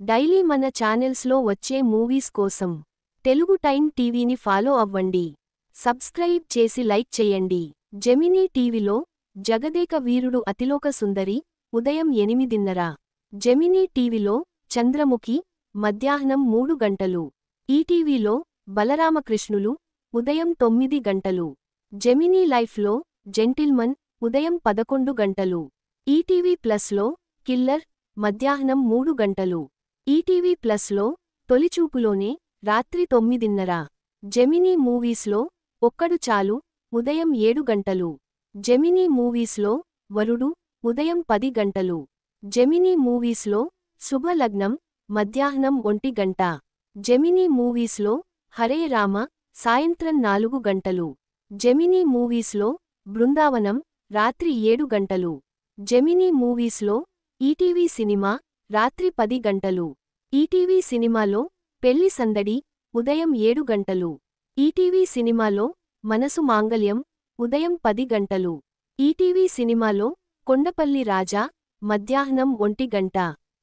Daily మన ఛానల్స్లో వచ్చే మూవీస్ కోసం తెలుగు టైం టీవీని ఫాలో అవ్వండి. సబ్స్క్రైబ్ చేసి లైక్ చేయండి. జెమినీ టీవీలో జగదేక వీరుడు అతిలోక సుందరి ఉదయం 8:30. జెమినీ టీవీలో చంద్రముఖి మధ్యాహ్నం 3 గంటలు. ఈటీవీలో బలరామకృష్ణులు ఉదయం 9 గంటలు. జెమినీ లైఫ్లో జెంటిల్మన్ ఉదయం 11 గంటలు. ఈటీవీ ప్లస్లో కిల్లర్ మధ్యాహ్నం 3 గంటలు. ఈటీవీ ప్లస్లో తొలిచూపులోనే రాత్రి 9:30. జెమినీ మూవీస్లో ఒక్కడు చాలు ఉదయం 7 గంటలు. జెమినీ మూవీస్లో వరుడు ఉదయం 10 గంటలు. జెమినీ మూవీస్లో శుభలగ్నం మధ్యాహ్నం 1 గంట. జెమినీ మూవీస్లో హరే రామ సాయంత్రం 4 గంటలు. జెమినీ మూవీస్లో బృందావనం రాత్రి 7 గంటలు. జెమినీ మూవీస్లో ఈటీవీ సినిమా రాత్రి 10 గంటలు. ఈటీవీ సినిమాలో పెళ్లి సందడి ఉదయం 7 గంటలు. ఈటీవీ సినిమాలో మనసు మాంగల్యం ఉదయం 10 గంటలు. ఈటీవీ సినిమాలో కొండపల్లి రాజా మధ్యాహ్నం 1 గంట.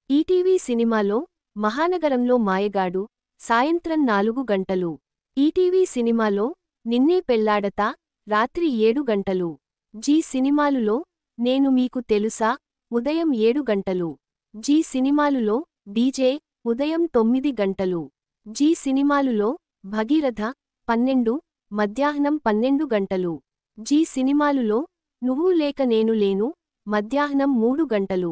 ఈటీవీ సినిమాలో మహానగరంలో మాయగాడు సాయంత్రం 4 గంటలు. ఈటీవీ సినిమాలో నిన్నే పెళ్లాడతా రాత్రి 7 గంటలు. జీ సినిమాలులో నేను మీకు తెలుసా ఉదయం 7 గంటలు. జీ సినిమాలులో డీజే ఉదయం 9 గంటలు. జీ సినిమాలులో భగీరథ 12 మధ్యాహ్నం 12 గంటలు. జీ సినిమాలులో నువ్వు లేక నేను లేను మధ్యాహ్నం 3 గంటలు.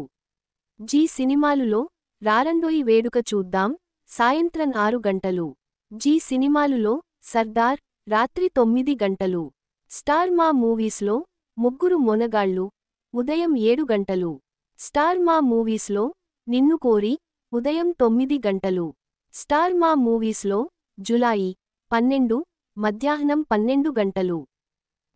జీ సినిమాలులో రారండోయి వేడుక చూద్దాం సాయంత్రం 6 గంటలు. జీ సినిమాలులో సర్దార్ రాత్రి 9 గంటలు. స్టార్ మా మూవీస్లో ముగ్గురు మొనగాళ్ళు ఉదయం 7 గంటలు. స్టార్ మా మూవీస్లో నిన్ను కోరి ఉదయం 9 గంటలు. స్టార్ మా మూవీస్లో జులాయి 12 మధ్యాహ్నం 12 గంటలు.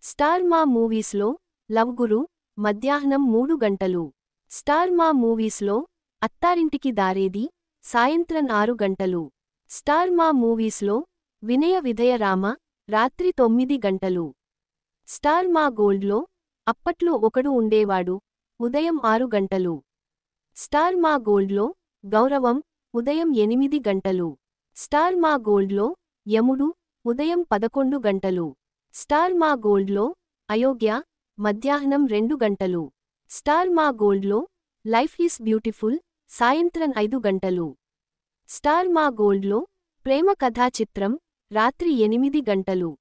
స్టార్ మా మూవీస్లో లవ్ గురు మధ్యాహ్నం 3 గంటలు. స్టార్ మా మూవీస్లో అత్తారింటికి దారేది సాయంత్రం 6 గంటలు. స్టార్ మా మూవీస్లో వినయ విధయ రామ రాత్రి 9 గంటలు. స్టార్ మా గోల్డ్లో అప్పట్లో ఒకడు ఉండేవాడు ఉదయం 6 గంటలు. స్టార్ మా గోల్డ్లో గౌరవం ఉదయం 8 గంటలు. స్టార్ మా గోల్డ్లో యముడు ఉదయం 11 గంటలు. స్టార్ మా గోల్డ్లో అయోగ్య మధ్యాహ్నం 2 గంటలు. స్టార్ మా గోల్డ్లో లైఫ్ ఈస్ బ్యూటిఫుల్ సాయంత్రం 5 గంటలు. స్టార్ మా గోల్డ్లో ప్రేమ కథా చిత్రం రాత్రి 8 గంటలు.